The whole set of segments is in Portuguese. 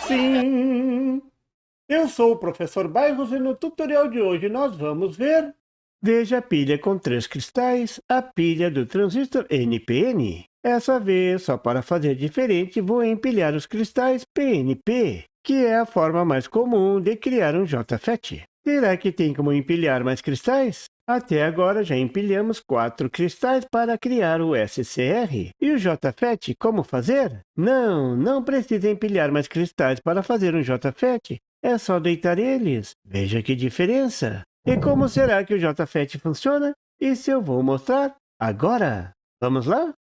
Sim, eu sou o professor Bairros e no tutorial de hoje nós vamos ver... Veja a pilha com 3 cristais, a pilha do transistor NPN. Essa vez, só para fazer diferente, vou empilhar os cristais PNP, que é a forma mais comum de criar um JFET. Será que tem como empilhar mais cristais? Até agora já empilhamos 4 cristais para criar o SCR. E o JFET, como fazer? Não precisa empilhar mais cristais para fazer um JFET. É só deitar eles. Veja que diferença! E como será que o JFET funciona? Isso eu vou mostrar agora. Vamos lá?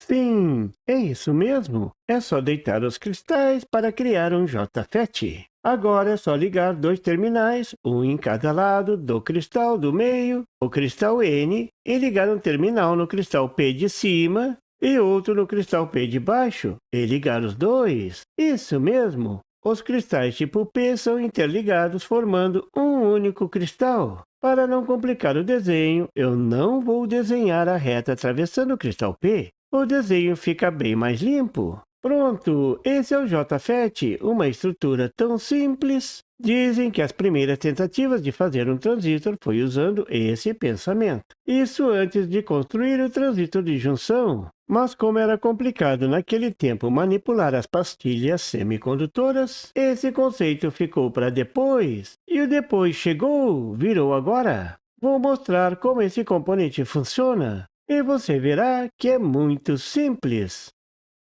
Sim, é isso mesmo. É só deitar os cristais para criar um JFET. Agora é só ligar 2 terminais, um em cada lado do cristal do meio, o cristal N, e ligar um terminal no cristal P de cima e outro no cristal P de baixo, e ligar os dois. Isso mesmo. Os cristais tipo P são interligados formando um único cristal. Para não complicar o desenho, eu não vou desenhar a reta atravessando o cristal P. O desenho fica bem mais limpo. Pronto, esse é o JFET, uma estrutura tão simples. Dizem que as primeiras tentativas de fazer um transistor foi usando esse pensamento. Isso antes de construir o transistor de junção. Mas como era complicado naquele tempo manipular as pastilhas semicondutoras, esse conceito ficou para depois. E o depois chegou, virou agora. Vou mostrar como esse componente funciona. E você verá que é muito simples.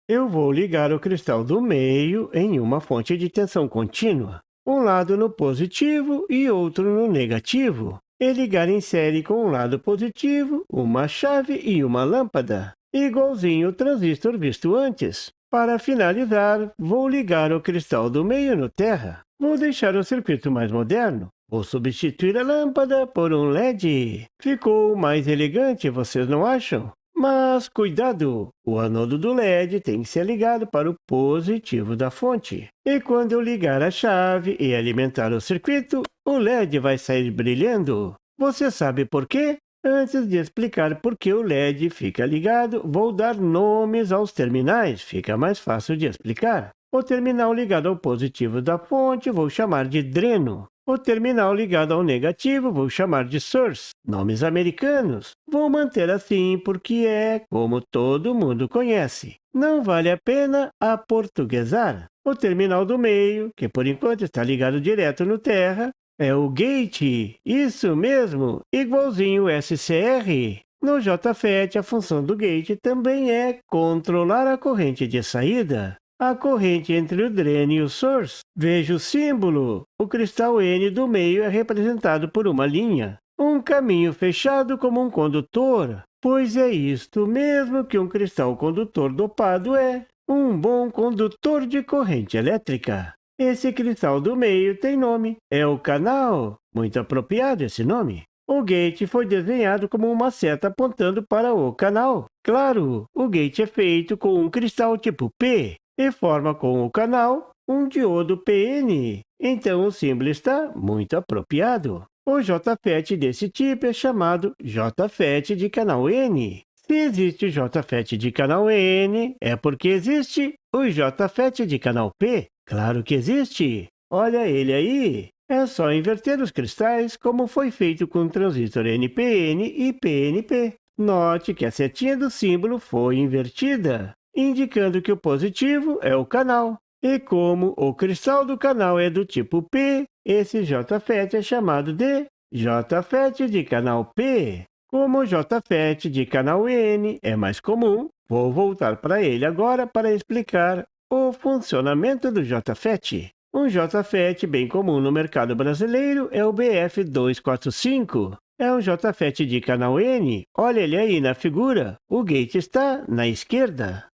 Eu vou ligar o cristal do meio em uma fonte de tensão contínua, um lado no positivo e outro no negativo, e ligar em série com um lado positivo, uma chave e uma lâmpada, igualzinho o transistor visto antes. Para finalizar, vou ligar o cristal do meio no terra. Vou deixar o circuito mais moderno. Vou substituir a lâmpada por um LED. Ficou mais elegante, vocês não acham? Mas cuidado, o anodo do LED tem que ser ligado para o positivo da fonte. E quando eu ligar a chave e alimentar o circuito, o LED vai sair brilhando. Você sabe por quê? Antes de explicar por que o LED fica ligado, vou dar nomes aos terminais, fica mais fácil de explicar. O terminal ligado ao positivo da fonte vou chamar de dreno. O terminal ligado ao negativo vou chamar de source, nomes americanos. Vou manter assim porque é como todo mundo conhece. Não vale a pena aportuguesar. O terminal do meio, que por enquanto está ligado direto no terra, é o gate. Isso mesmo, igualzinho o SCR. No JFET, a função do gate também é controlar a corrente de saída. A corrente entre o dreno e o source. Veja o símbolo. O cristal N do meio é representado por uma linha. Um caminho fechado como um condutor. Pois é isto mesmo que um cristal condutor dopado é. Um bom condutor de corrente elétrica. Esse cristal do meio tem nome. É o canal. Muito apropriado esse nome. O gate foi desenhado como uma seta apontando para o canal. Claro, o gate é feito com um cristal tipo P. E forma com o canal um diodo PN. Então o símbolo está muito apropriado. O JFET desse tipo é chamado JFET de canal N. Se existe o JFET de canal N, é porque existe o JFET de canal P. Claro que existe. Olha ele aí. É só inverter os cristais como foi feito com o transistor NPN e PNP. Note que a setinha do símbolo foi invertida, indicando que o positivo é o canal. E como o cristal do canal é do tipo P, esse JFET é chamado de JFET de canal P. Como o JFET de canal N é mais comum, vou voltar para ele agora para explicar o funcionamento do JFET. Um JFET bem comum no mercado brasileiro é o BF245. É um JFET de canal N. Olha ele aí na figura. O gate está na esquerda.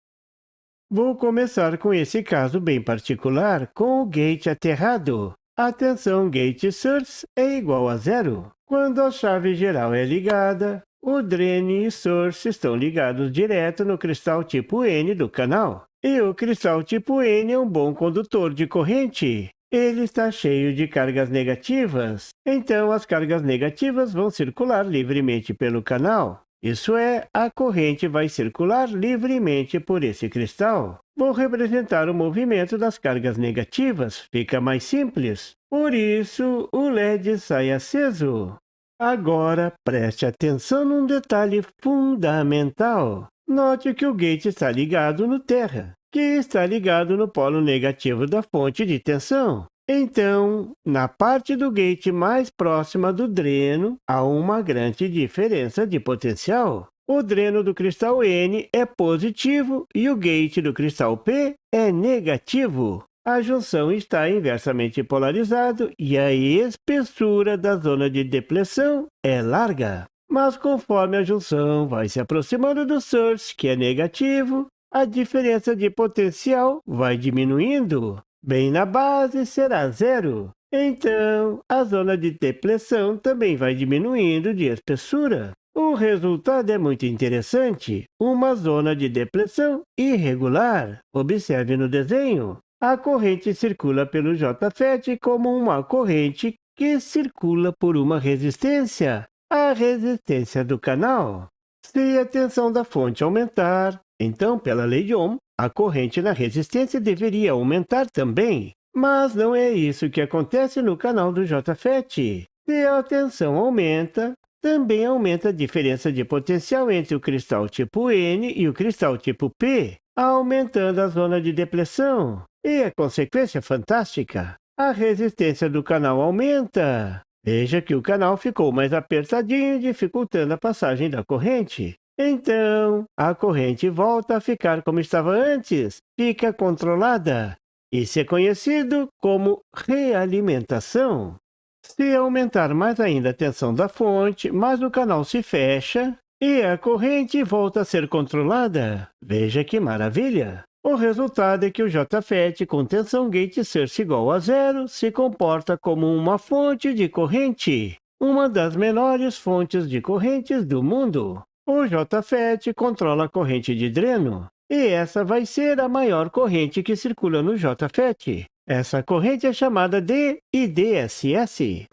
Vou começar com esse caso bem particular, com o gate aterrado. A tensão gate source é igual a 0. Quando a chave geral é ligada, o drain e source estão ligados direto no cristal tipo N do canal. E o cristal tipo N é um bom condutor de corrente. Ele está cheio de cargas negativas, então as cargas negativas vão circular livremente pelo canal. Isso é, a corrente vai circular livremente por esse cristal. Vou representar o movimento das cargas negativas, fica mais simples. Por isso, o LED sai aceso. Agora, preste atenção num detalhe fundamental. Note que o gate está ligado no terra, que está ligado no polo negativo da fonte de tensão. Então, na parte do gate mais próxima do dreno, há uma grande diferença de potencial. O dreno do cristal N é positivo e o gate do cristal P é negativo. A junção está inversamente polarizada e a espessura da zona de depleção é larga. Mas conforme a junção vai se aproximando do source, que é negativo, a diferença de potencial vai diminuindo. Bem na base será zero. Então, a zona de depleção também vai diminuindo de espessura. O resultado é muito interessante, uma zona de depleção irregular. Observe no desenho. A corrente circula pelo JFET como uma corrente que circula por uma resistência, a resistência do canal. Se a tensão da fonte aumentar, então, pela lei de Ohm, a corrente na resistência deveria aumentar também. Mas não é isso que acontece no canal do JFET. Se a tensão aumenta, também aumenta a diferença de potencial entre o cristal tipo N e o cristal tipo P, aumentando a zona de depleção. E a consequência é fantástica. A resistência do canal aumenta. Veja que o canal ficou mais apertadinho, dificultando a passagem da corrente. Então, a corrente volta a ficar como estava antes, fica controlada. Isso é conhecido como realimentação. Se aumentar mais ainda a tensão da fonte, mais o canal se fecha e a corrente volta a ser controlada. Veja que maravilha! O resultado é que o JFET com tensão gate source igual a zero se comporta como uma fonte de corrente, uma das menores fontes de correntes do mundo. O JFET controla a corrente de dreno, e essa vai ser a maior corrente que circula no JFET. Essa corrente é chamada de IDSS.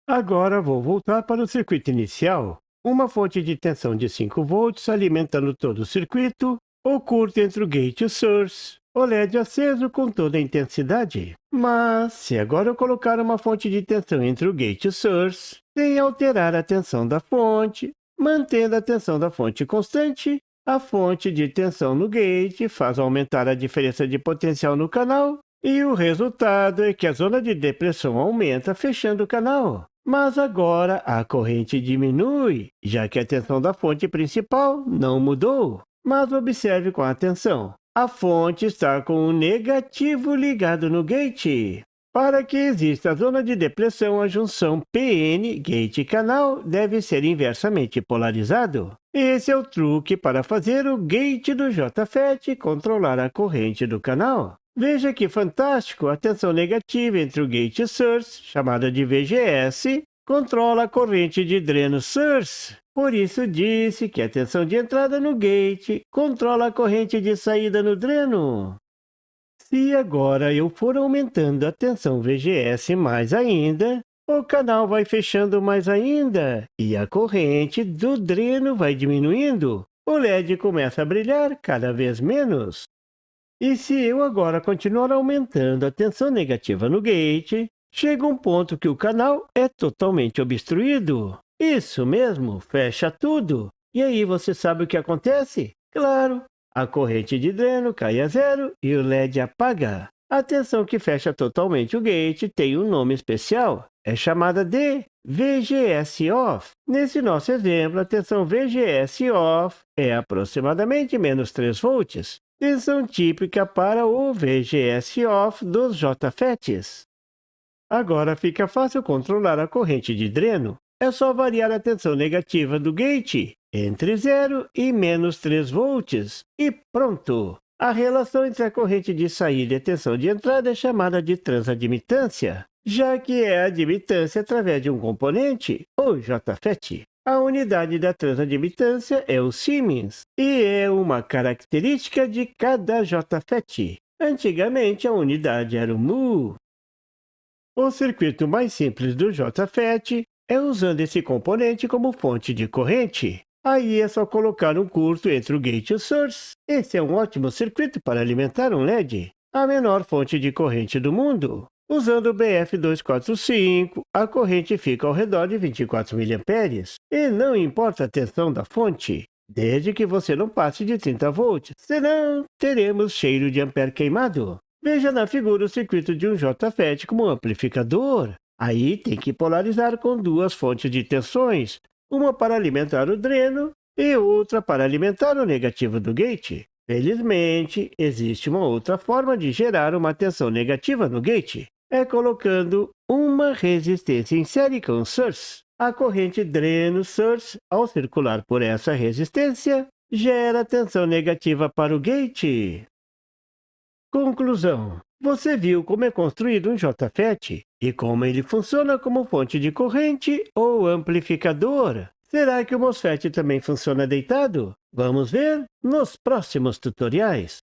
Agora vou voltar para o circuito inicial. Uma fonte de tensão de 5 volts alimentando todo o circuito, oculto entre o gate e o source, o LED aceso com toda a intensidade. Mas, se agora eu colocar uma fonte de tensão entre o gate e o source, sem alterar a tensão da fonte, mantendo a tensão da fonte constante, a fonte de tensão no gate faz aumentar a diferença de potencial no canal, e o resultado é que a zona de depressão aumenta fechando o canal. Mas agora a corrente diminui, já que a tensão da fonte principal não mudou. Mas observe com atenção, a fonte está com o negativo ligado no gate. Para que exista a zona de depressão, a junção PN, gate-canal, deve ser inversamente polarizado. Esse é o truque para fazer o gate do JFET controlar a corrente do canal. Veja que fantástico, a tensão negativa entre o gate e o source, chamada de VGS, controla a corrente de dreno source. Por isso disse que a tensão de entrada no gate controla a corrente de saída no dreno. Se agora eu for aumentando a tensão VGS mais ainda, o canal vai fechando mais ainda e a corrente do dreno vai diminuindo. O LED começa a brilhar cada vez menos. E se eu agora continuar aumentando a tensão negativa no gate, chega um ponto que o canal é totalmente obstruído. Isso mesmo, fecha tudo. E aí você sabe o que acontece? Claro, a corrente de dreno cai a zero e o LED apaga. A tensão que fecha totalmente o gate tem um nome especial. É chamada de VGS off. Nesse nosso exemplo, a tensão VGS off é aproximadamente menos 3 volts. Tensão típica para o VGS off dos JFETs. Agora fica fácil controlar a corrente de dreno. É só variar a tensão negativa do gate entre 0 e menos 3 volts e pronto! A relação entre a corrente de saída e a tensão de entrada é chamada de transadmitância, já que é a admitância através de um componente, o JFET. A unidade da transadmitância é o Siemens, e é uma característica de cada JFET. Antigamente, a unidade era o mho. O circuito mais simples do JFET é usando esse componente como fonte de corrente. Aí é só colocar um curto entre o gate e o source. Esse é um ótimo circuito para alimentar um LED, a menor fonte de corrente do mundo. Usando o BF245, a corrente fica ao redor de 24 mA. E não importa a tensão da fonte, desde que você não passe de 30 volts, senão teremos cheiro de ampere queimado. Veja na figura o circuito de um JFET como amplificador. Aí tem que polarizar com duas fontes de tensões, uma para alimentar o dreno e outra para alimentar o negativo do gate. Felizmente, existe uma outra forma de gerar uma tensão negativa no gate. É colocando uma resistência em série com o source. A corrente dreno-source, ao circular por essa resistência, gera tensão negativa para o gate. Conclusão. Você viu como é construído um JFET e como ele funciona como fonte de corrente ou amplificador. Será que o MOSFET também funciona deitado? Vamos ver nos próximos tutoriais.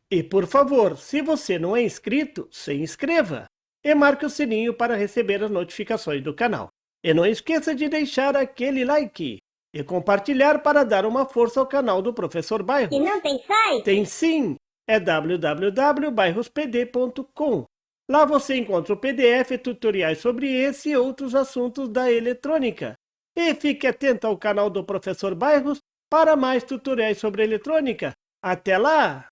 E por favor, se você não é inscrito, se inscreva e marque o sininho para receber as notificações do canal. E não esqueça de deixar aquele like e compartilhar para dar uma força ao canal do Professor Bairros. E não tem site? Tem sim! É www.bairrospd.com. Lá você encontra o PDF e tutoriais sobre esse e outros assuntos da eletrônica. E fique atento ao canal do Professor Bairros para mais tutoriais sobre eletrônica. Até lá!